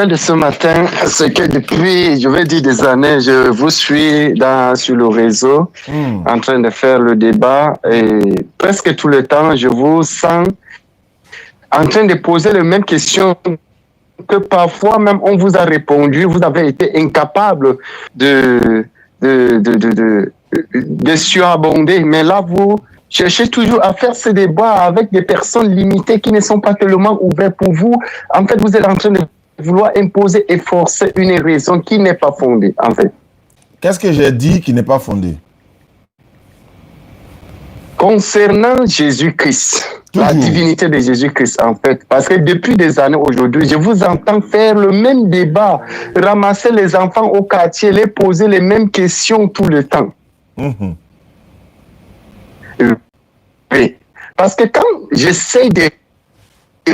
de ce matin, c'est que depuis, je vais dire des années, je vous suis sur le réseau en train de faire le débat et presque tout le temps, je vous sens en train de poser les mêmes questions que parfois même on vous a répondu, vous avez été incapable de surabonder. Mais là, vous cherchez toujours à faire ce débat avec des personnes limitées qui ne sont pas tellement ouvertes pour vous. En fait, vous êtes en train de vouloir imposer et forcer une raison qui n'est pas fondée, en fait. Qu'est-ce que j'ai dit qui n'est pas fondé? Concernant Jésus-Christ, la divinité de Jésus-Christ, en fait, parce que depuis des années aujourd'hui, je vous entends faire le même débat, ramasser les enfants au quartier, les poser les mêmes questions tout le temps. Oui. Parce que quand j'essaie de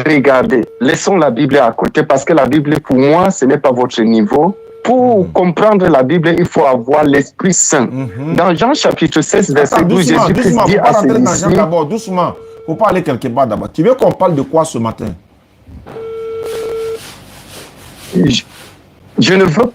regarder, laissons la Bible à côté, parce que la Bible, pour moi, ce n'est pas votre niveau. Pour comprendre la Bible, il faut avoir l'Esprit Saint. Dans Jean chapitre 16, verset 12, Jésus-Christ dit à ses disciples... D'abord, doucement. Il faut pas aller quelque part d'abord. Tu veux qu'on parle de quoi ce matin? Je ne veux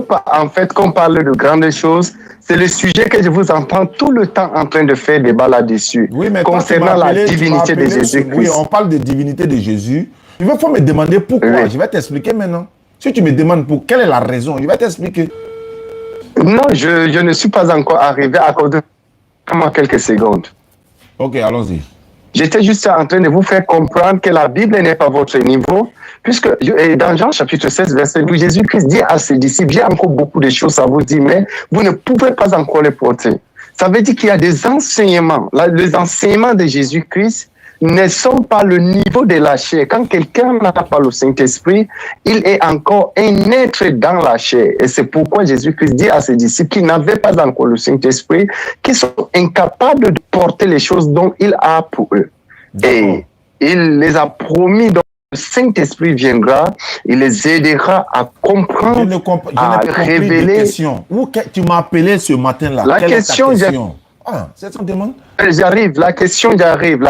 pas en fait qu'on parle de grandes choses. C'est le sujet que je vous entends tout le temps en train de faire débat là-dessus. Oui, mais concernant la divinité de Jésus-Christ. Oui, on parle de divinité de Jésus. Il faut me demander pourquoi. Oui. Je vais t'expliquer maintenant. Si tu me demandes pour quelle est la raison, je vais t'expliquer. Non, je ne suis pas encore arrivé. Accordez-moi quelques secondes. Ok, allons-y. J'étais juste en train de vous faire comprendre que la Bible n'est pas votre niveau, puisque dans Jean chapitre 16, verset 12, Jésus-Christ dit à ses disciples, j'ai encore beaucoup de choses à vous dire, mais vous ne pouvez pas encore les porter. Ça veut dire qu'il y a des enseignements. Les enseignements de Jésus-Christ ne sont pas le niveau de la chair. Quand quelqu'un n'a pas le Saint-Esprit, il est encore un être dans la chair. Et c'est pourquoi Jésus-Christ dit à ses disciples qui n'avaient pas encore le Saint-Esprit, qui sont incapables de porter les choses dont il a pour eux. Et il les a promis, donc le Saint-Esprit viendra, il les aidera à comprendre, à révéler. Tu m'as appelé ce matin-là. La Quelle question, est ta question? C'est ça demande. J'arrive. La question, j'arrive.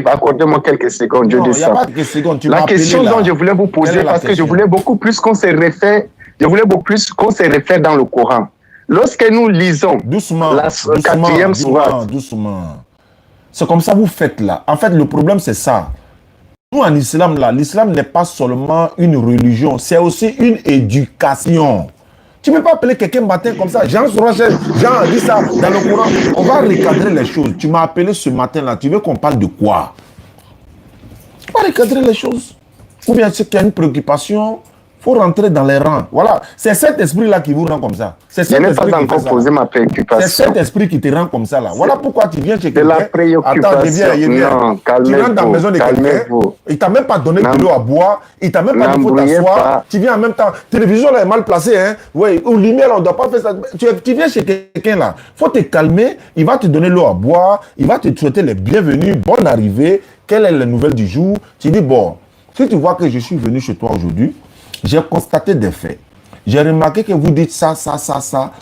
Accordez-moi quelques secondes, je descends. Il n'y a pas de secondes. La question dont je voulais vous poser, parce que je voulais beaucoup plus qu'on se réfère dans le Coran. Lorsque nous lisons la quatrième sourate. Doucement. C'est comme ça que vous faites là. En fait, le problème, c'est ça. Nous, en islam, là, l'islam n'est pas seulement une religion, c'est aussi une éducation. Tu ne peux pas appeler quelqu'un matin comme ça. Jean dit ça dans le Coran. On va recadrer les choses. Tu m'as appelé ce matin-là. Tu veux qu'on parle de quoi? On va recadrer les choses. Ou bien c'est qu'il y a une préoccupation. Il faut rentrer dans les rangs. Voilà. C'est cet esprit-là qui vous rend comme ça. Je n'ai pas encore posé ma préoccupation. C'est cet esprit qui te rend comme ça là. Voilà pourquoi tu viens chez quelqu'un. C'est la préoccupation. Attends, viens. Non, tu rentres dans la maison de quelqu'un. Il t'a même pas donné de l'eau à boire. Il t'a même pas dit qu'il faut t'asseoir. Tu viens en même temps. La télévision là est mal placée. Hein? Oui, ou lumière, on ne doit pas faire ça. Tu viens chez quelqu'un là. Il faut te calmer. Il va te donner l'eau à boire. Il va te souhaiter les bienvenus. Bonne arrivée. Quelle est la nouvelle du jour? Tu dis, bon, si tu vois que je suis venu chez toi aujourd'hui, j'ai constaté des faits. J'ai remarqué que vous dites ça.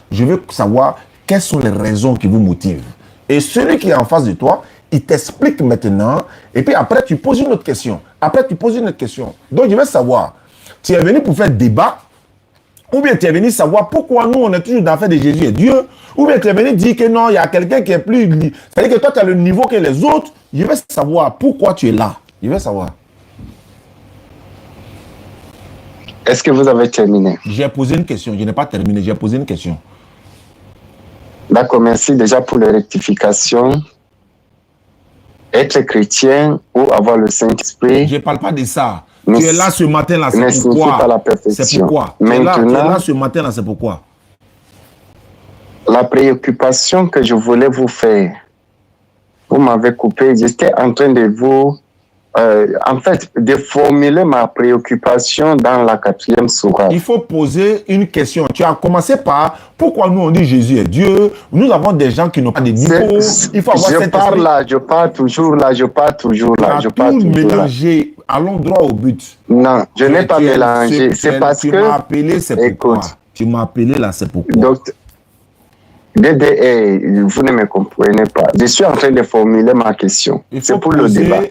Je veux savoir quelles sont les raisons qui vous motivent. Et celui qui est en face de toi, il t'explique maintenant. Et puis après, tu poses une autre question. Donc, je veux savoir, tu es venu pour faire débat, ou bien tu es venu savoir pourquoi nous, on est toujours dans l'affaire de Jésus et Dieu, ou bien tu es venu dire que non, il y a quelqu'un qui est plus... C'est-à-dire que toi, tu as le niveau que les autres. Je veux savoir pourquoi tu es là. Je veux savoir. Est-ce que vous avez terminé? J'ai posé une question. Je n'ai pas terminé. J'ai posé une question. D'accord, merci déjà pour la rectification. Être chrétien ou avoir le Saint-Esprit. Je ne parle pas de ça. Tu es là ce matin-là, c'est pourquoi? Pas la perfection. C'est pourquoi? Maintenant, tu es là ce matin-là, c'est pourquoi? La préoccupation que je voulais vous faire, vous m'avez coupé. J'étais en train de vous... de formuler ma préoccupation dans la quatrième sourate. Il faut poser une question. Tu as commencé par pourquoi nous on dit Jésus est Dieu. Nous avons des gens qui n'ont pas de niveau. Il faut avoir je pars toujours là. Tu as tout mélangé. Allons droit au but. Non, je n'ai pas mélangé. C'est parce que... Tu m'as appelé, c'est pourquoi. Tu m'as appelé là, c'est pourquoi. Donc, vous ne me comprenez pas. Je suis en train de formuler ma question. C'est pour le débat.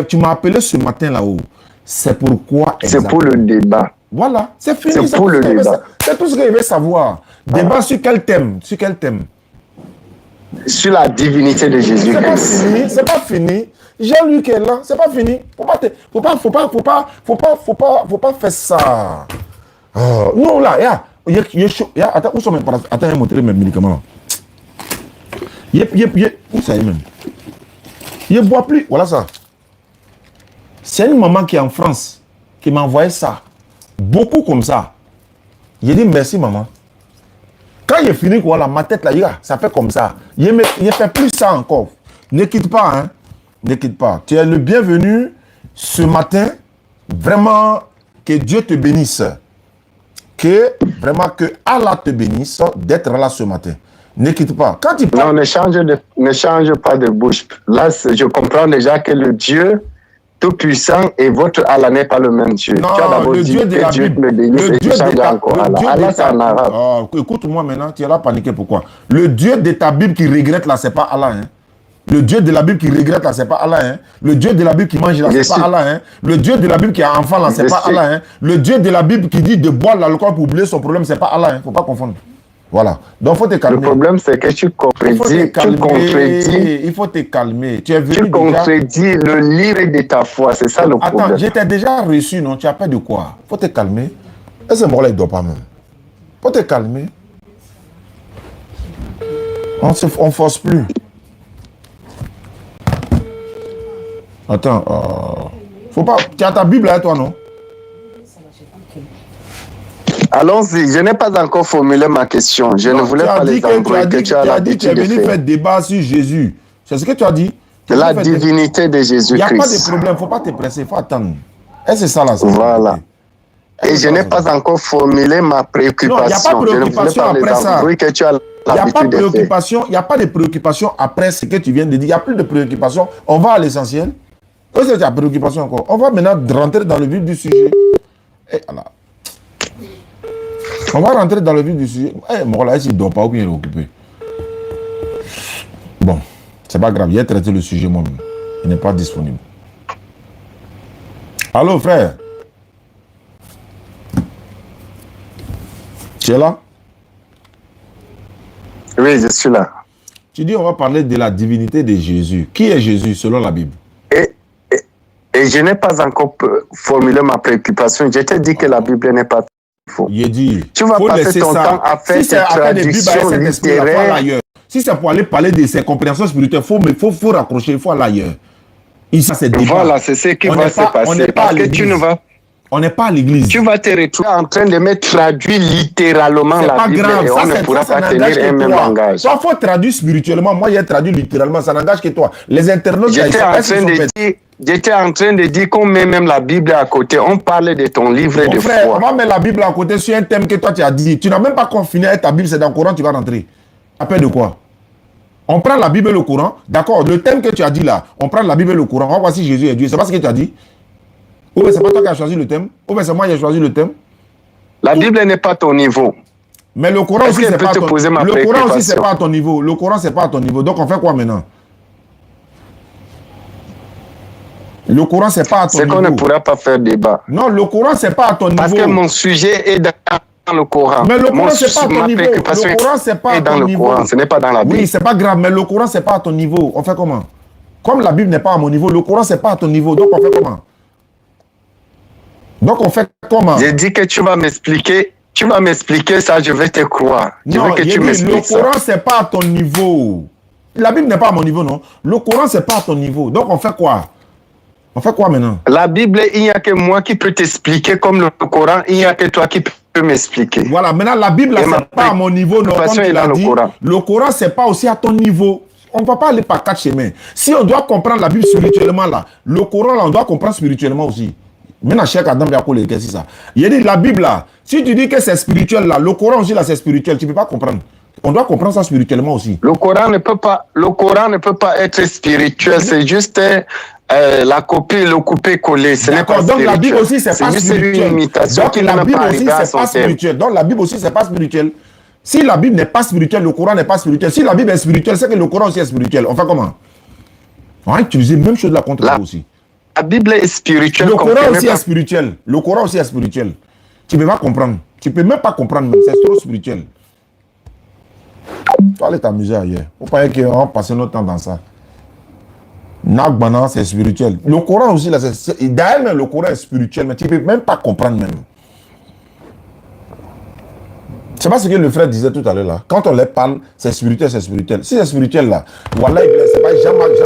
Tu m'as appelé ce matin là-haut. C'est pourquoi... C'est pour le débat. Voilà, c'est fini. C'est pour le débat. C'est tout ce qu'il veut savoir. Débat sur quel thème? Sur quel thème? Sur la divinité de Jésus-Christ. C'est pas fini. Jean-Luc est là, c'est pas fini. Faut pas faire ça. Oh, non, là, attends, où sont mes paracetamol? Attends, montrer mes médicaments. Où ça y est même? Il ne boit plus. Voilà ça. C'est une maman qui est en France qui m'a envoyé ça. Beaucoup comme ça. J'ai dit merci maman. Quand il est fini, voilà, ma tête là, ça fait comme ça. Il ne fait plus ça encore. Ne quitte pas, hein. Ne quitte pas. Tu es le bienvenu ce matin. Vraiment, que Dieu te bénisse. Que Allah te bénisse d'être là ce matin. Ne quitte pas. Quand tu parles... Non, ne change pas de bouche. Là, je comprends déjà que le Dieu Tout-Puissant et votre Allah n'est pas le même Dieu. Non, tu as d'abord le dit Dieu de que la Dieu Bible. me bénisse et tu changes encore Allah. Allah, c'est en arabe. Oh, écoute-moi maintenant, tu es là paniqué. Pourquoi? Le Dieu de ta Bible qui regrette là, c'est pas Allah. Hein? Le Dieu de la Bible qui regrette là, c'est pas Allah. Hein? Le Dieu de la Bible qui mange là, c'est pas Allah. Hein? Le Dieu de la Bible qui a enfant là, c'est pas Allah. Hein? Le Dieu de la Bible qui dit de boire l'alcool pour oublier son problème, c'est pas Allah. Hein? Faut pas confondre. Voilà. Donc, faut te calmer. Le problème, c'est que tu contredis. Il faut te calmer. Tu es venu tu contredis le livre de ta foi. C'est ça le problème. Attends, j'étais déjà reçu, non? Tu as peur de quoi? Faut te calmer. Et ce mot-là, il ne dort pas même. Faut te calmer. On ne force plus. Attends. Faut pas... Tu as ta Bible là, toi, non? Allons-y, je n'ai pas encore formulé ma question. Je ne voulais pas les embrouiller que tu as l'habitude de faire. Tu es venu faire débat sur Jésus. C'est ce que tu as dit? La divinité de Jésus-Christ. Il n'y a pas de problème, il ne faut pas te presser, il faut attendre. Et c'est ça là. Voilà. Et je n'ai pas encore formulé ma préoccupation. Non, il n'y a pas de préoccupation après ça. Que tu as il n'y a pas de préoccupation, il n'y a pas de préoccupation après ce que tu viens de dire. Il n'y a plus de préoccupation. On va à l'essentiel. Qu'est-ce que tu as préoccupation encore? On va maintenant rentrer dans le vif du sujet. Et voilà. On va rentrer dans le vif du sujet. Mon là, il ne dort pas ou bien il est occupé. Bon, c'est pas grave. Il a traité le sujet moi-même. Il n'est pas disponible. Allô, frère? Tu es là? Oui, je suis là. Tu dis on va parler de la divinité de Jésus. Qui est Jésus selon la Bible? Et je n'ai pas encore formulé ma préoccupation. Je t'ai dit que la Bible n'est pas faux. Il dit, tu vas passer ton temps à faire tes traductions littéraires. Si c'est pour aller parler de ses compréhensions spirituelles, il faut raccrocher, il faut aller ailleurs. Ici, c'est débat. Voilà, c'est ce qui va se passer. Parce que tu ne vas... On n'est pas à l'église. Tu vas te retrouver en train de me traduire littéralement la Bible grave. et on ne pourra pas tenir un même langage. Toi, il faut traduire spirituellement. Moi, j'ai traduit littéralement. Ça n'engage que toi. Les internautes... J'étais en train de dire qu'on met même la Bible à côté. On parle de ton livre de foi. On va mettre la Bible à côté sur un thème que toi, tu as dit. Tu n'as même pas confiné avec ta Bible. C'est dans le Coran, tu vas rentrer. À peine de quoi? On prend la Bible et le Coran. D'accord, le thème que tu as dit là, on prend la Bible et le Coran. On va voir si Jésus est Dieu. C'est pas ce que tu as dit? Ou bien c'est pas toi qui as choisi le thème? Ou bien c'est moi qui ai choisi le thème? La Bible n'est pas à ton niveau. Mais le Coran aussi, c'est pas, pas à ton niveau. Le Coran, c'est pas à ton niveau. Donc on fait quoi maintenant? Le Coran, c'est pas à ton niveau. C'est qu'on ne pourra pas faire débat. Non, le Coran, c'est pas à ton niveau. Parce que mon sujet est dans le Coran. Mais le Coran, c'est pas à ton niveau. Le Coran, c'est pas à ton niveau. Ce n'est pas dans la Bible. Oui, c'est pas grave, mais le Coran, c'est pas à ton niveau. On fait comment? Comme la Bible n'est pas à mon niveau, le Coran, c'est pas à ton niveau. Donc on fait comment? Donc on fait comment? J'ai dit que tu vas m'expliquer. Tu vas m'expliquer ça, je vais te croire. Je veux que tu m'expliques ça. Le Coran, c'est pas à ton niveau. La Bible n'est pas à mon niveau, non? Le Coran, c'est pas à ton niveau. Donc on fait quoi? On fait quoi maintenant? La Bible, il n'y a que moi qui peux t'expliquer, comme le Coran, il n'y a que toi qui peux m'expliquer. Voilà, maintenant la Bible, c'est pas à mon niveau, non? Comme tu l'as dit, le Coran, c'est pas aussi à ton niveau. On ne va pas aller par quatre chemins. Si on doit comprendre la Bible spirituellement, là, le Coran, là, on doit comprendre spirituellement aussi. Maintenant, Cheikh Adam Biakoule, qu'est-ce que c'est ça? Il dit la Bible, là, si tu dis que c'est spirituel, là, le Coran aussi, là, c'est spirituel, tu ne peux pas comprendre. On doit comprendre ça spirituellement aussi. Le Coran ne peut pas être spirituel, c'est juste la copie, le coupé-collé. D'accord, donc la Bible aussi, c'est pas spirituel. Donc la Bible aussi, c'est pas spirituel. Donc la Bible aussi, c'est pas spirituel. Si la Bible n'est pas spirituelle, le Coran n'est pas spirituel. Si la Bible est spirituelle, c'est que le Coran aussi est spirituel. On fait comment? On va utiliser la même chose là contre vous aussi. La Bible est spirituelle. Le Coran aussi est spirituel. Le Coran aussi est spirituel. Tu ne peux pas comprendre. Tu ne peux même pas comprendre. C'est trop spirituel. Tu vas aller t'amuser ailleurs. Il ne faut pas qu'on va passer notre temps dans ça. Nagbana, c'est spirituel. Le Coran aussi, d'ailleurs, le Coran est spirituel, mais tu ne peux même pas comprendre même. C'est pas ce que le frère disait tout à l'heure là. Quand on les parle, c'est spirituel, c'est spirituel. Si c'est spirituel là, voilà, c'est pas Jean-Luc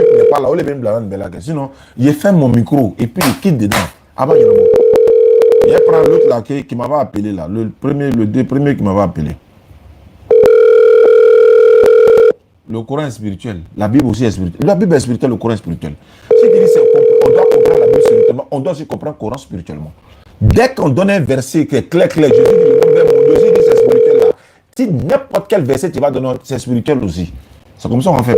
qui n'est pas là, ou les mêmes blagues. Sinon, il fait mon micro et puis il quitte dedans. Avant, il prend l'autre là qui m'avait appelé là. Le deux premiers qui m'avait appelé. Le Coran est spirituel. La Bible aussi est spirituelle. La Bible est spirituelle, le Coran est spirituel. Si tu dis on doit comprendre la Bible spirituellement, on doit aussi comprendre le Coran spirituellement. Dès qu'on donne un verset qui est clair, Jésus dit que c'est spirituel là. Si n'importe quel verset tu vas donner, c'est spirituel aussi. C'est comme ça qu'on fait.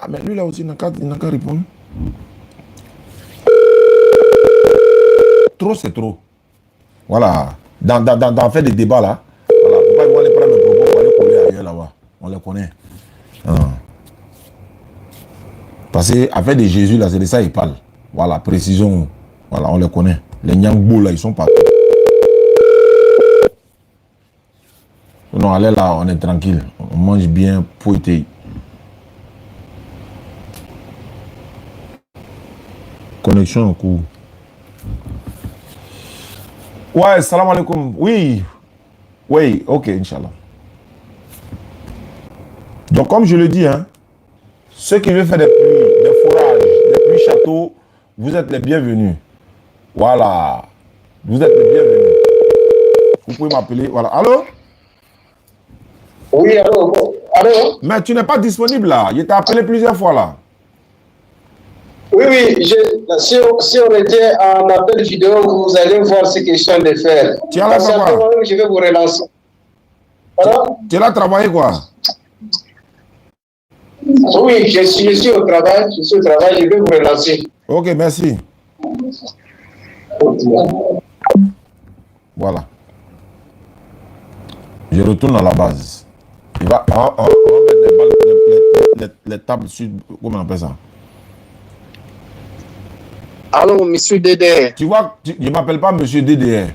Ah, mais lui là aussi, il n'a qu'à répondre. Trop, c'est trop. Voilà. Dans faire des débats là. Voilà. Pourquoi ils vont aller prendre le propos pour aller coller ailleurs là-bas? On les connaît. Parce qu'avec des Jésus là, c'est de ça qu'ils parlent. Voilà, précision. Voilà, on les connaît. Les Nyangbo là, ils sont partout. Non, allez là, on est tranquille. On mange bien, poété. Connexion en cours. Ouais, salam alaikum. Oui. Oui, ok, Inch'Allah. Donc, comme je le dis, hein, ceux qui veulent faire des puits, des forages, des puits châteaux, vous êtes les bienvenus. Voilà. Vous êtes les bienvenus. Vous pouvez m'appeler. Voilà. Allô? Oui, allô? Allô? Mais tu n'es pas disponible là. Je t'ai appelé plusieurs fois là. Oui, si on était en appel vidéo, vous allez voir ce que je suis en train de faire. Tu as là travaillé? Je vais vous relancer. Tu as là travaillé quoi? Oui, je suis au travail. Je vais vous relancer. Ok, merci. Voilà. Je retourne à la base. On va mettre les tables sur... Comment on appelle ça? Allô, monsieur DDR. Tu vois, je ne m'appelle pas monsieur DDR.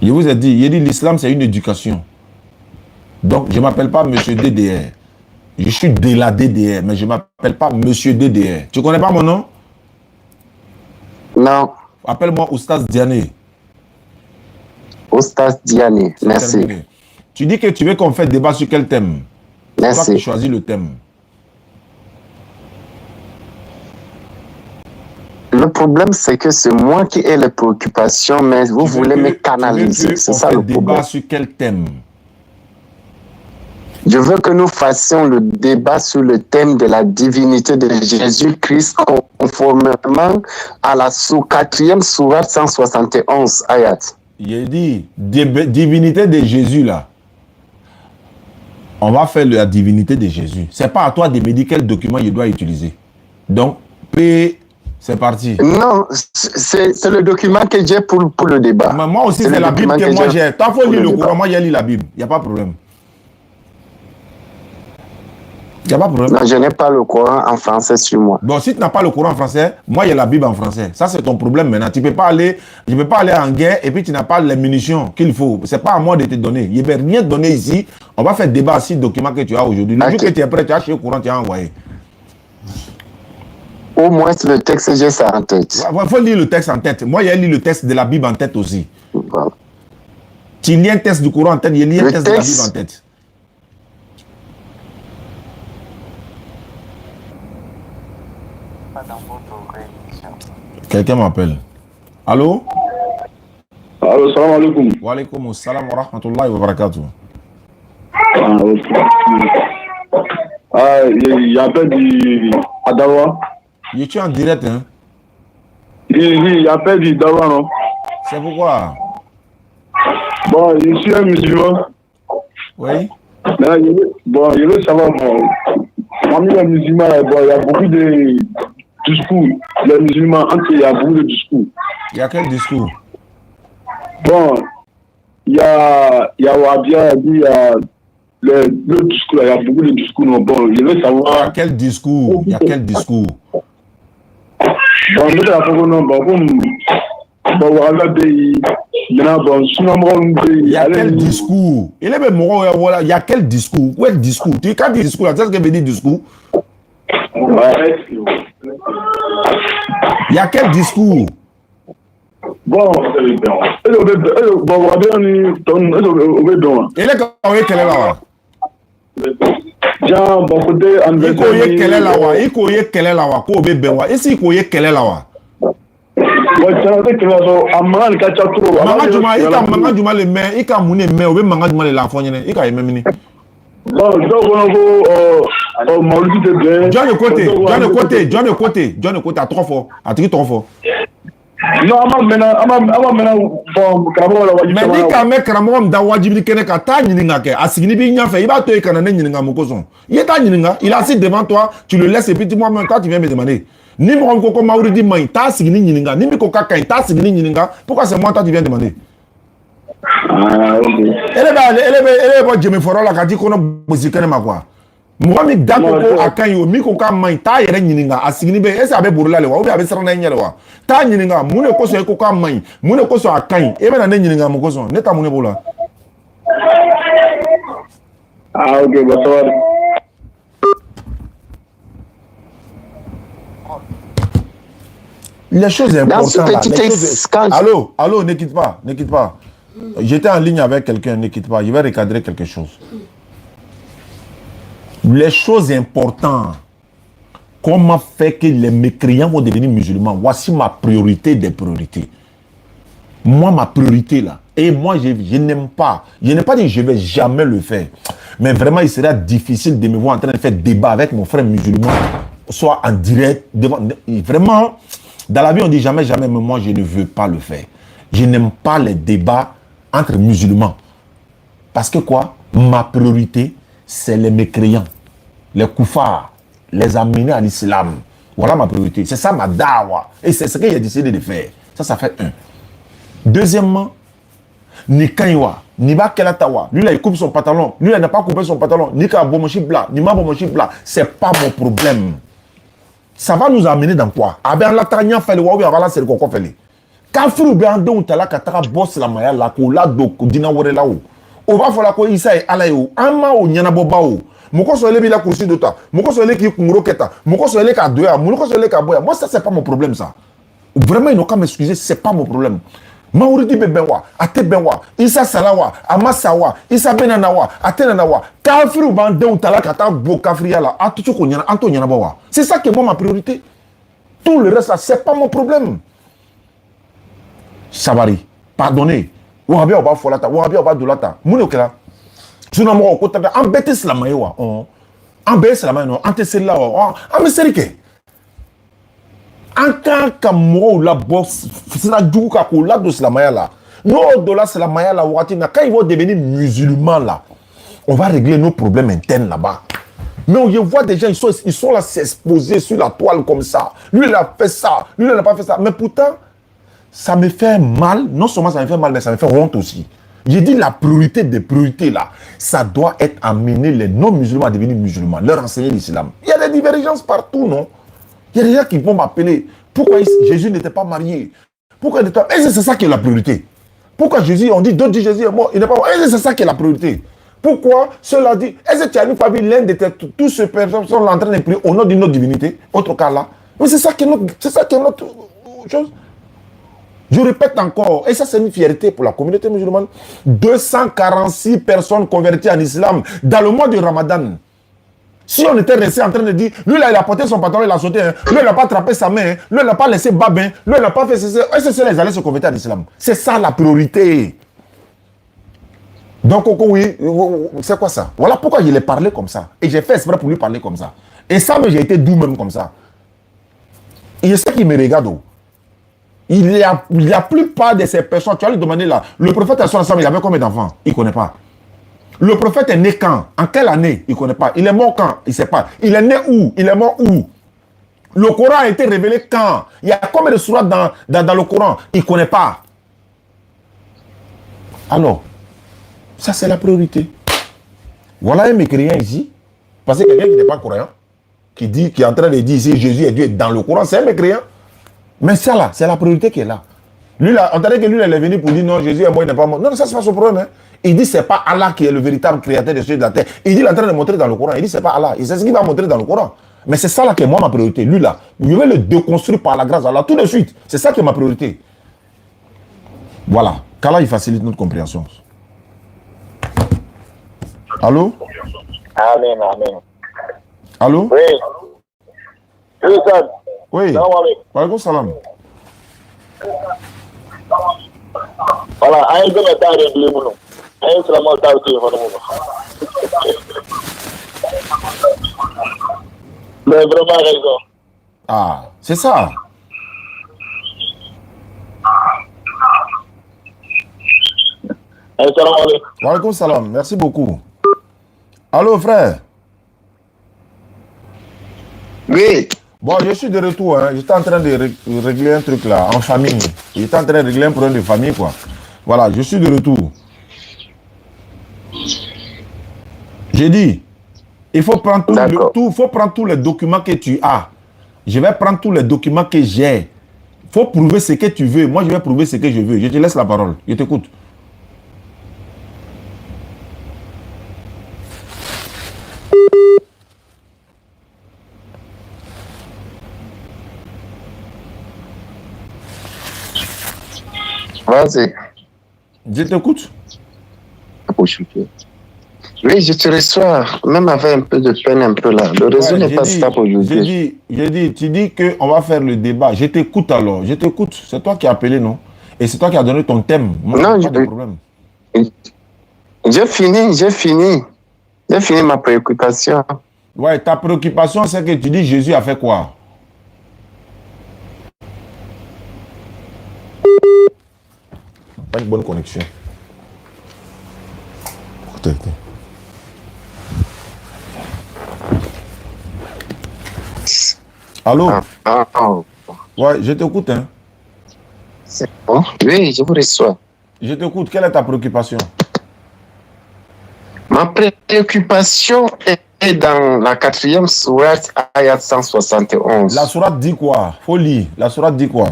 Je vous ai dit, l'islam c'est une éducation. Donc, je ne m'appelle pas monsieur DDR. Je suis de la DDR, mais je ne m'appelle pas monsieur DDR. Tu ne connais pas mon nom? Non. Appelle-moi Oustaz Diané. Oustaz Diané, merci. Terminé. Tu dis que tu veux qu'on fasse débat sur quel thème? Merci. C'est toi qui choisis le thème. Le problème, c'est que c'est moi qui ai les préoccupations, mais vous voulez me canaliser. C'est ça le problème. Débat sur quel thème? Je veux que nous fassions le débat sur le thème de la divinité de Jésus-Christ conformément à la 4e sourate 171 ayat. Il dit, divinité de Jésus là. On va faire la divinité de Jésus. C'est pas à toi de me dire quel document il doit utiliser. Donc, c'est parti. Non, c'est le document que j'ai pour le débat. Mais moi aussi, c'est la Bible que moi j'ai. Toi, il faut lire le Coran. Moi, j'ai lu la Bible. Il n'y a pas de problème. Il n'y a pas de problème. Non, je n'ai pas le Coran en français sur moi. Bon, si tu n'as pas le Coran en français, moi, il y a la Bible en français. Ça, c'est ton problème maintenant. Tu ne peux pas aller en guerre et puis tu n'as pas les munitions qu'il faut. Ce n'est pas à moi de te donner. Il ne peut rien te donner ici. On va faire débat sur le document que tu as aujourd'hui. Le jour que tu es prêt, tu as acheté le Coran, tu as envoyé. Au moins, le texte, j'ai ça en tête. Il faut lire le texte en tête. Moi, j'ai lu le texte de la Bible en tête aussi. Voilà. Tu lis un texte du Coran en tête, il lit un texte de la Bible en tête. Quelqu'un m'appelle. Allô? Allô, salam alaikum. Wa alaikum salam wa rahmatullahi wa barakatuh. Il appelle du Adawa. Je suis en direct, hein? Il appelle du Dawa, non? C'est pourquoi? Bon, je suis un musulman. Oui? Bon, je veux savoir, parmi les musulmans, bon, il y a beaucoup de discours. Les musulmans, il y a beaucoup de discours. Il y a quel discours? Bon, il y a Wabia, il y a le discours, il y a beaucoup de discours. Non, bon, je veux savoir. Il y a quel discours? Il y a quel discours? Bon, nous, la non, bon, bon, voilà, maintenant, bon, sinon, il y a quel discours? Il est même voilà, il y a quel discours? Où est le discours? Tu quand dis discours, là, tu sais ce que veut dire discours? Ouais. Il y a quel discours? Bon, il est quand quel est là? Jean, bon côté, quel est là? Quel est là? Ko be benwa. Esi ko ye quel est là? Manga juma le main, ika mune main, obe manga juma le la fonyene, ika ye memini. Bon, John côté, à trop fort, à trop fort. Non, mais ni ka me karamɔgɔ da wajibi kɛnɛ ka taa ɲininka kɛ a sigini b'i ɲɛfɛ i b'a to yen kana ne ɲininka mun kosɔn i ye taa ɲininka il a assis devant toi tu le laisses et puis dis-moi même toi tu viens me demander ni mɔgɔ min ko ko Mauridi man ɲi taa sigini ɲininka ni min ko k'a ka ɲi taa sigini ɲininka pourquoi c'est moi toi tu viens demander. ele bɛ bɔ jɛmɛfɔrɔ la ka di kɔnɔ gosi kɛnɛ ma quoi mɔgɔ min da ko ko a ka ɲi o min ko k'a man ɲi taa yɛrɛ ɲininka a sigini bɛ est-ce que a bɛ borola le wa ou bien a bɛ siran n'a ɲɛ le wa taa ɲininka mun de kosɔn e ko k'a man ɲi mun de kosɔn a ka ɲi e bɛ na ne ɲininka mun kosɔn ne ta mun de b'o la. Ah ok bon ça va. Les choses importantes là, allô, ne quitte pas. J'étais en ligne avec quelqu'un, ne quitte pas, je vais recadrer quelque chose. Les choses importantes, comment faire que les mécréants vont devenir musulmans, voici ma priorité des priorités. Moi, ma priorité là, et moi je n'aime pas, je n'ai pas dit que je ne vais jamais le faire, mais vraiment il sera difficile de me voir en train de faire débat avec mon frère musulman, soit en direct, devant, vraiment, dans la vie on dit jamais, mais moi je ne veux pas le faire. Je n'aime pas les débats entre musulmans. Parce que quoi? Ma priorité, c'est les mécréants, les koufars, les amener à l'islam. Voilà ma priorité. C'est ça ma dawa. Et c'est ce qu'il a décidé de faire. Ça fait un. Deuxièmement, ni kaiwa, ni ba kelatawa. Lui là, il coupe son pantalon. Lui là, n'a pas coupé son pantalon. Ni ka bomochi bla, ni ma bomochi bla. C'est pas mon problème. Ça va nous amener dans quoi? Aben la tanya fait le wa ou bien la c'est le coco fait le. Kafru be ande ou tala kataka boss la maya la ko la do ko dina wore la o. O va fola ko isa e ala yo. Ama o nyana boba o. Moko so ele bi la kursi dota. Moko so ele ki kungro keta. Moko so ele ka doya. Moko so ele ka boya. Moi ça c'est pas mon problème ça. Vraiment ils n'ont qu'à m'excuser, c'est pas mon problème. Mauridi be benwa, ate benwa, isa salawa, amasawa, isa benanawa, atenanawa. Kafru be ande ou tala kataka bo kafriya la. Atucho ko nyana, anto nyana bawa. C'est ça qui est moi ma priorité. Tout le reste là, c'est pas mon problème. Sabari, pardonnez. Wahabi oba folata, wahabi oba dolata. Mouni okela. Sinon mo okota da ambete slamaye wa. Ambete slamaye no, ante sela wa. Ame serike. Anka ka mo la boss, sina djou ka ko la do slamaye la. No dola slamaye la wati na quand ils vont devenir musulmans là, on va régler nos problèmes internes là-bas. Mais on voit des gens, ils sont là s'exposer sur la toile comme ça. Lui il a fait ça, lui il n'a pas fait ça. Mais pourtant ça me fait mal, non seulement ça me fait mal, mais ça me fait honte aussi. J'ai dit la priorité des priorités là, ça doit être amener les non-musulmans à devenir musulmans, leur enseigner l'islam. Il y a des divergences partout, non? Il y a des gens qui vont m'appeler. Pourquoi Jésus n'était pas marié? Pourquoi il n'était pas... Et c'est ça qui est la priorité. Pourquoi Jésus, on dit d'autres disent Jésus est mort, il n'est pas mort. Et c'est ça qui est la priorité. Pourquoi cela dit, est-ce que tu as vu pas vu l'un de tous ces personnes sont en train de prier au nom d'une autre divinité, autre cas là? Mais c'est ça qui est notre chose. Je répète encore, et ça c'est une fierté pour la communauté musulmane, 246 personnes converties en islam dans le mois du Ramadan. Si on était resté en train de dire, lui là il a porté son pantalon, il a sauté, hein. Lui il n'a pas attrapé sa main, hein. Lui il n'a pas laissé babin, lui il n'a pas fait ceci, et c'est là ils allaient se convertir en islam. C'est ça la priorité. Donc oui, c'est quoi ça? Voilà pourquoi je l'ai parlé comme ça. Et j'ai fait exprès pour lui parler comme ça. Et ça, mais j'ai été doux même comme ça. Et c'est qui me regarde. La plupart de ces personnes, tu vas lui demander là, le prophète il avait combien d'enfants? Il ne connaît pas. Le prophète est né quand? En quelle année? Il ne connaît pas. Il est mort quand? Il ne sait pas. Il est né où? Il est mort où? Le Coran a été révélé quand? Il y a combien de sourates dans le Coran? Il ne connaît pas. Alors, ça c'est la priorité. Voilà un mécréant ici. Parce que quelqu'un qui n'est pas croyant, qui est en train de dire ici Jésus et Dieu est dans le Coran, c'est un mécréant. Mais ça là, c'est la priorité qui est là. Lui là, on dirait que lui il est venu pour dire non, Jésus est mort, il n'est pas mort. Non, ça c'est pas son problème. Hein. Il dit c'est pas Allah qui est le véritable créateur des cieux et de la terre. Il dit il est en train de montrer dans le Coran. Il dit c'est pas Allah. Et c'est ce qu'il va montrer dans le Coran. Mais c'est ça là qui est moi ma priorité. Lui là, je vais le déconstruire par la grâce d'Allah tout de suite. C'est ça qui est ma priorité. Voilà. Qu'Allah il facilite notre compréhension. Allô? Amen, amen. Allô? Oui. Oui, ça. Oui. Salam alaikum. Wa alaikum salam. Voilà, aïe, je vais t'arrêter le moulon. Aïe, c'est la mort d'Allah qui est venu. Mais vraiment raison. Ah, c'est ça. Aïe, salam alaikum. Wa alaikum salam. Merci beaucoup. Allô, frère? Oui. Bon, je suis de retour. Hein. J'étais en train de régler un truc là, en famille. J'étais en train de régler un problème de famille, quoi. Voilà, je suis de retour. J'ai dit, il faut prendre faut prendre tous les documents que tu as. Je vais prendre tous les documents que j'ai. Il faut prouver ce que tu veux. Moi, je vais prouver ce que je veux. Je te laisse la parole. Je t'écoute. Vas-y. Je t'écoute. Oui, je te reçois, même avec un peu de peine, un peu là. Le réseau n'est pas stable aujourd'hui. Tu dis qu'on va faire le débat. Je t'écoute alors. Je t'écoute. C'est toi qui as appelé, non? Et c'est toi qui as donné ton thème. Moi, non, pas de problème. J'ai fini ma préoccupation. Ouais, ta préoccupation, c'est que tu dis Jésus a fait quoi? Pas une bonne connexion. Allô? Ouais, je t'écoute. Hein. C'est bon? Oui, je vous reçois. Je t'écoute. Quelle est ta préoccupation? Ma préoccupation est dans la 4e sourate, ayat 171. La sourate dit quoi? Faut lire. La sourate dit quoi?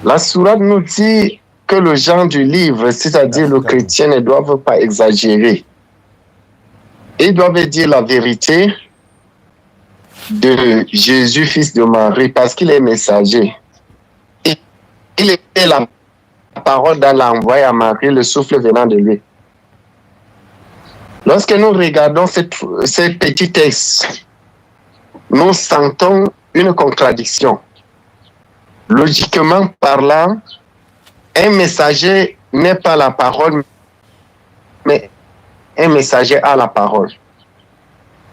La sourate nous dit que le genre du livre, c'est-à-dire le chrétien, ne doivent pas exagérer. Ils doivent dire la vérité de Jésus, fils de Marie, parce qu'il est messager. Il est la parole d'Allah envoyée à Marie, le souffle venant de lui. Lorsque nous regardons ces petits textes, nous sentons une contradiction. Logiquement parlant, un messager n'est pas la parole, mais un messager a la parole.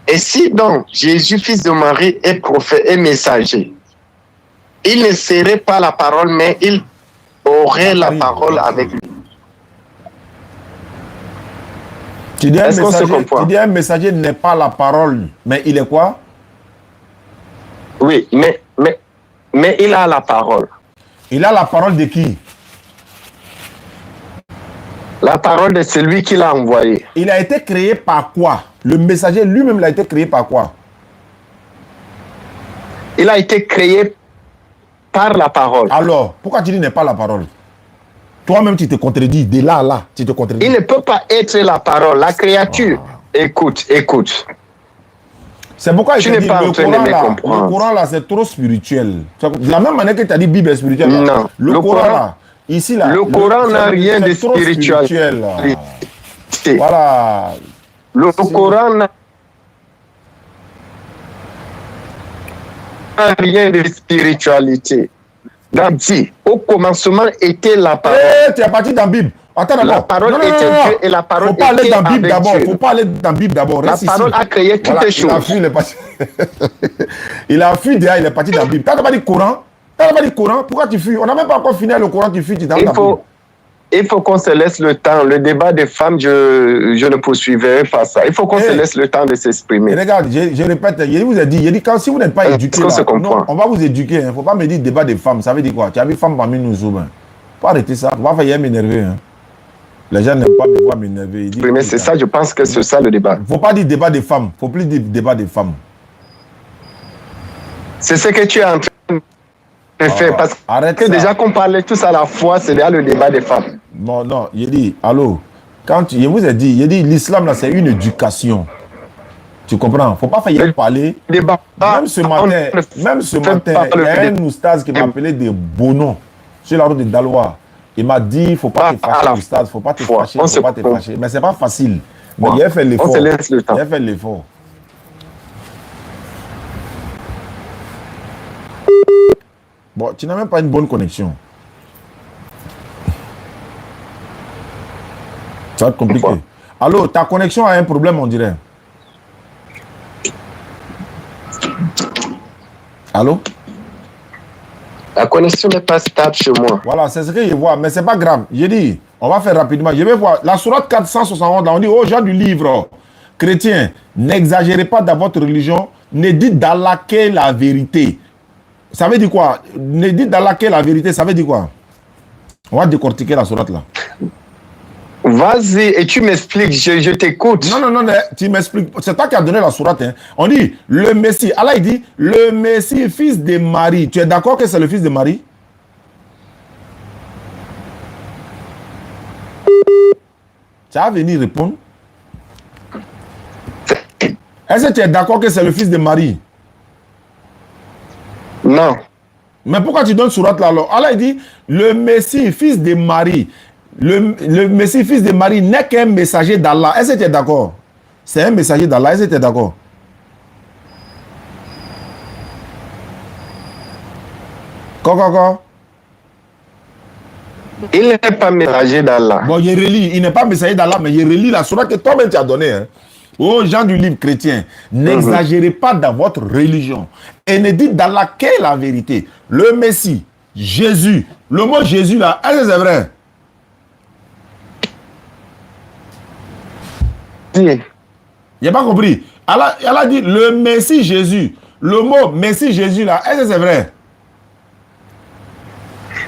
Et si donc Jésus, fils de Marie, est prophète et messager, il ne serait pas la parole, mais il aurait la parole avec lui. Tu dis un messager n'est pas la parole, mais il est quoi? Oui, mais il a la parole. Il a la parole de qui? La parole de celui qui l'a envoyé. Il a été créé par quoi? Le messager lui-même a été créé par quoi? Il a été créé par la parole. Alors, pourquoi tu dis n'est pas la parole? Toi-même, tu te contredis. De là à là, tu te contredis. Il ne peut pas être la parole. La créature. Écoute. C'est pourquoi tu n'es pas en train de me comprendre. Le Coran là, c'est trop spirituel. De la même manière que tu as dit Bible est spirituelle. Non. Le Coran là, ici là. Le Coran n'a rien de spirituel. Voilà. Le Coran n'a rien de spiritualité. Dit, au commencement était la parole. Tu es parti dans la Bible. Attends d'abord. La parole était Dieu et la parole était avec Dieu. Faut pas aller dans la Bible d'abord. La parole a créé toutes les choses. Il a fui déjà, il est parti dans la Bible. Tu n'as pas dit Coran? Pourquoi tu fuis? On n'a même pas encore fini le Coran, tu fuis, tu es dans la Bible. Il faut qu'on se laisse le temps. Le débat des femmes, je ne poursuivrai pas ça. Il faut qu'on se laisse le temps de s'exprimer. Regarde, je répète, je vous ai dit, quand, si vous n'êtes pas éduqué, on va vous éduquer. Il ne faut pas me dire débat des femmes. Ça veut dire quoi? Tu as vu femme parmi nous, il faut pas arrêter ça. On va faire m'énerver. Hein. Les gens n'aiment pas me voir m'énerver. Oui, mais c'est ça, je pense que c'est ça le débat. Il ne faut pas dire débat des femmes. Il ne faut plus dire débat des femmes. C'est ce que tu es en train de faire. Parce que déjà qu'on parlait tous à la fois, c'est déjà le débat des femmes. Non, non, il dit, allô, quand je vous ai dit, l'islam là, c'est une éducation. Tu comprends? Il ne faut pas faire parler. Débat. Même ce matin, il y a un oustaz qui m'a appelé des beaux noms sur la route de Daloa. Il m'a dit, il ne faut pas te fâcher, oustaz, il ne faut pas te fâcher, il ne faut pas te fâcher. Mais ce n'est pas facile. Mais il a fait l'effort. On se laisse le temps. Il a fait l'effort. Bon, tu n'as même pas une bonne connexion. Ça va être compliqué. Pourquoi? Allô, ta connexion a un problème, on dirait. Allô? La connexion n'est pas stable chez moi. Voilà, c'est ce que je vois, mais c'est pas grave. J'ai dit, on va faire rapidement. Je vais voir. La sourate 471, là, on dit aux gens du livre, chrétiens, n'exagérez pas dans votre religion, ne dites d'Allah que la vérité. Ça veut dire quoi? Ne dites d'Allah que la vérité, ça veut dire quoi? On va décortiquer la sourate là. Vas-y, et tu m'expliques, je t'écoute. Non, tu m'expliques. C'est toi qui as donné la sourate. Hein. On dit, le Messie. Allah, il dit, le Messie, fils de Marie. Tu es d'accord que c'est le fils de Marie? Tu vas venir répondre. Est-ce que tu es d'accord que c'est le fils de Marie? Non. Mais pourquoi tu donnes sourate là alors? Allah, il dit, le Messie, fils de Marie. Le Messie, fils de Marie, n'est qu'un messager d'Allah. Est-ce que tu es d'accord? C'est un messager d'Allah. Est-ce que tu es d'accord? Quoi? Il n'est pas messager d'Allah. Bon, je relis. Il n'est pas messager d'Allah, mais je relis la sourate que toi-même tu as donnée. Hein. Aux gens du livre chrétien, n'exagérez pas dans votre religion. Et ne dites d'Allah que la vérité. Le Messie, Jésus. Le mot Jésus là, est-ce que c'est vrai? J'ai pas compris. Allah dit le Messie Jésus. Le mot Messie Jésus là, est-ce que c'est vrai?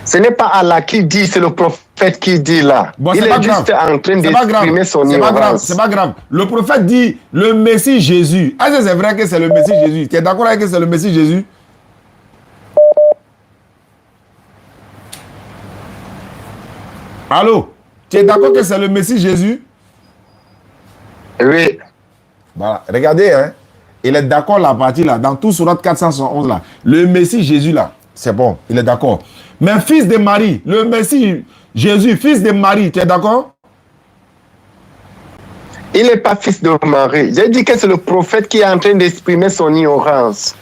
Ce n'est pas Allah qui dit, c'est le prophète qui dit là. Bon, il est juste en train d'exprimer son ignorance. C'est pas grave. Le prophète dit le Messie Jésus. Est-ce que c'est vrai que c'est le Messie Jésus? Tu es d'accord avec que c'est le Messie Jésus? Allô? Tu es d'accord que c'est le Messie Jésus? Oui. Voilà. Regardez, hein. Il est d'accord la partie là, dans tout surat 411 là. Le Messie Jésus là, c'est bon, il est d'accord. Mais fils de Marie, le Messie Jésus, fils de Marie, tu es d'accord? Il n'est pas fils de Marie. J'ai dit que c'est le prophète qui est en train d'exprimer son ignorance.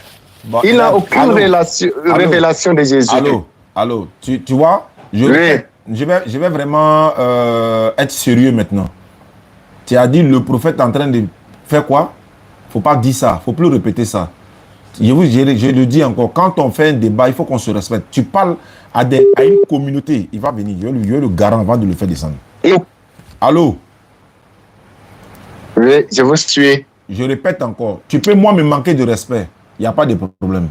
Bon, il n'a aucune révélation de Jésus. Allô, tu vois, je vais vraiment être sérieux maintenant. Tu as dit le prophète est en train de faire quoi? Faut pas dire ça, faut plus répéter ça. Je le dis encore, quand on fait un débat, il faut qu'on se respecte. Tu parles à une communauté, il va venir, je vais le garant avant de le faire descendre. Allô? Oui, je vous suis. Je répète encore, tu peux moi me manquer de respect, il n'y a pas de problème.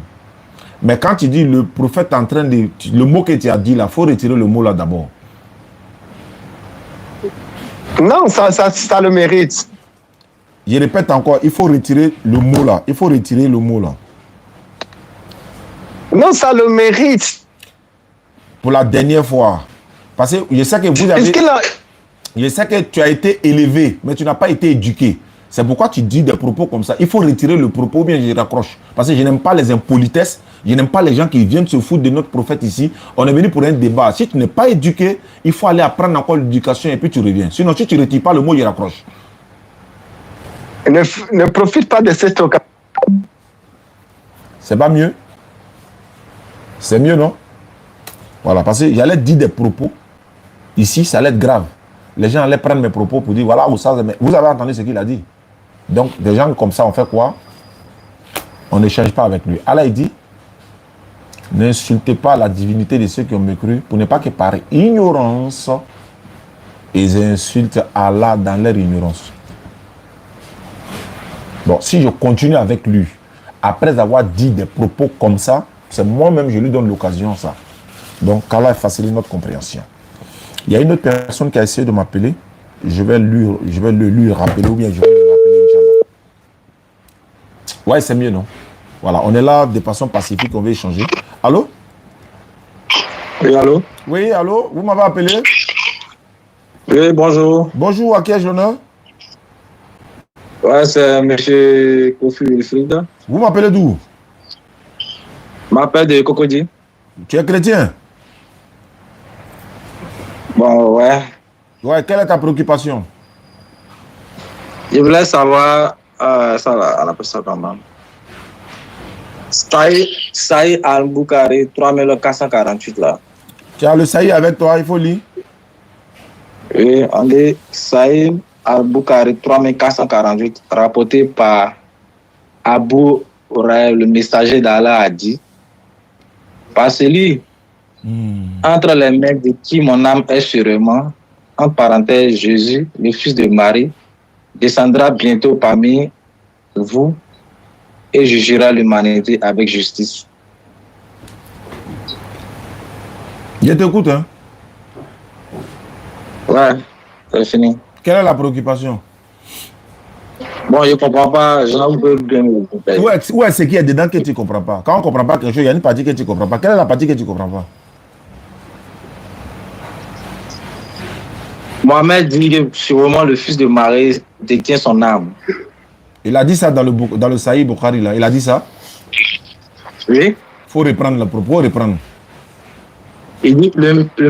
Mais quand tu dis le prophète est en train de... Le mot que tu as dit là, il faut retirer le mot là d'abord. Non, ça le mérite. Je répète encore, il faut retirer le mot là. Il faut retirer le mot là. Non, ça le mérite. Pour la dernière fois. Parce que je sais que vous avez... Je sais que tu as été élevé, mais tu n'as pas été éduqué. C'est pourquoi tu dis des propos comme ça. Il faut retirer le propos, ou bien je raccroche. Parce que je n'aime pas les impolitesses. Je n'aime pas les gens qui viennent se foutre de notre prophète ici. On est venu pour un débat. Si tu n'es pas éduqué, il faut aller apprendre encore l'éducation et puis tu reviens. Sinon, si tu ne retires pas le mot, je raccroche. Ne profite pas de cette occasion. C'est pas mieux? C'est mieux, non? Voilà, parce que j'allais dire des propos. Ici, ça allait être grave. Les gens allaient prendre mes propos pour dire, voilà, vous avez entendu ce qu'il a dit. Donc, des gens comme ça, on fait quoi? On n'échange pas avec lui. Allah, il dit, n'insultez pas la divinité de ceux qui ont mécru, pour ne pas que par ignorance, ils insultent Allah dans leur ignorance. Bon, si je continue avec lui, après avoir dit des propos comme ça, c'est moi-même, je lui donne l'occasion, ça. Donc, qu'Allah facilite notre compréhension. Il y a une autre personne qui a essayé de m'appeler. Je vais lui rappeler ou bien je vais lui rappeler, Inch'Allah. Ouais, c'est mieux, non? Voilà, on est là de façon pacifique, on veut échanger. Allô? Oui, allô? Oui, allô? Vous m'avez appelé? Oui, bonjour. Bonjour, à qui ai-je l'honneur? Ouais, c'est M. Kofi Wilfried. Vous m'appelez d'où? Je m'appelle de Cocody. Tu es chrétien? Bon, ouais. Ouais, quelle est ta préoccupation? Je voulais savoir, ça va, on appelle ça comment? Saïd Al-Bukhari, 3448 là. Tu as le Saïd avec toi, il faut lire. Oui, on dit Saïd Al-Bukhari, 3448, rapporté par Abu Huraïra, le messager d'Allah a dit, par celui entre les mains de qui mon âme est sûrement, en parenthèse, Jésus, le fils de Marie, descendra bientôt parmi vous et jugera l'humanité avec justice. Je t'écoute, hein? Ouais, c'est fini. Quelle est la préoccupation? Bon, je ne comprends pas, j'en veux bien. Ouais, c'est qui est dedans que tu ne comprends pas. Quand on ne comprend pas quelque chose, il y a une partie que tu ne comprends pas. Quelle est la partie que tu ne comprends pas? Mohamed dit que sûrement le fils de Marie détient son âme. Il a dit ça dans le Sahih Bukhari, là. Il a dit ça? Oui. Il faut reprendre le propos, reprendre. Il dit le message